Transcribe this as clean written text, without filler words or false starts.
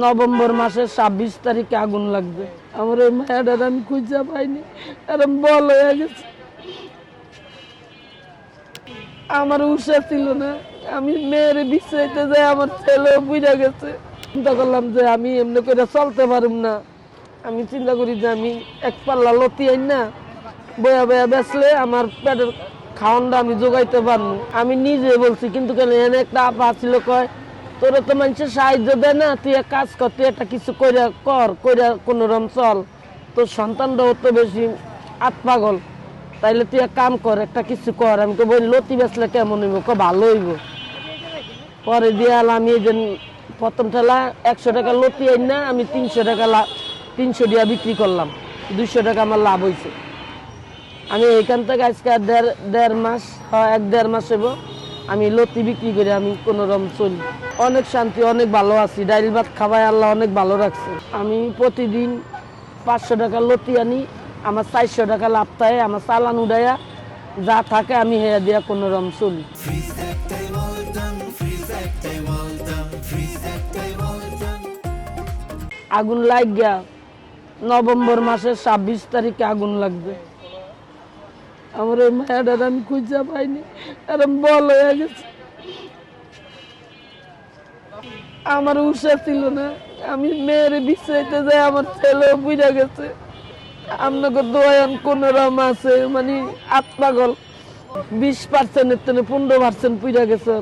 November মাসের 26 তারিখে আগুন লাগবে। আমার ওই মায়াটার আমি খুঁজে পাইনি, এরম বল হয়ে গেছে। আমার উৎসাহ ছিল না, আমি মেয়ের বিশ্রাইতে যাই, আমার ছেলেও বুঝে গেছে। চিন্তা করলাম যে আমি এমনি করে চলতে পারুম না। আমি চিন্তা করি যে আমি এক পাল্লা লতি আইন না বয়া বয়া বেচলে আমার পেটের খাওয়ানটা আমি জোগাইতে পারবো। আমি নিজে বলছি, কিন্তু কেন এনে একটা আপা ছিল কয়, তোরা তো মানুষের সাহায্য দেয় না, তুই এক কাজ কর, তুই একটা কিছু কইরা কোনো রকম চল, তোর সন্তানটাও তো বেশি আত্মাগল, তাইলে তুই এক কাম কর, একটা কিছু কর। আমি তো বলি লতি বেচলে কেমন হইব, ভালো হইব। পরে দিয়ে আমি এই যে প্রথম ঠেলা 100 টাকা লতি আইন না আমি 300 টাকা 300 দিয়া বিক্রি করলাম, 200 টাকা আমার লাভ হয়েছে। আমি এখান থেকে আজকে দেড় মাস, 1-1.5 মাস হইব আমি লতি বিক্রি করে আমি কোনো রকম চলি। অনেক শান্তি, অনেক ভালো আছি। ডাইল ভাত খাওয়াই আল্লাহ অনেক ভালো রাখছে। আমি প্রতিদিন 500 টাকা লতি আনি, আমার 400 টাকা লাভ থাকে, আমার চালান উড়াইয়া যা থাকে আমি হেয়া দিয়া কোনো রকম চলি। আগুন লাগিয়া নভেম্বর মাসের 26 তারিখে আগুন লাগবে। আমার ওই মায়াটার আমি খুঁজে পাইনি, এরম বল হয়ে গেছে। আমার উৎসাহ ছিল না, আমি মেয়ের বিশ্রাইতে যাই, আমার ছেলেও বুঝে গেছে। আপনাকে দোয়ান কোন রকম আছে, মানে আত্মাগল 20% 15% পুড়ে গেছে।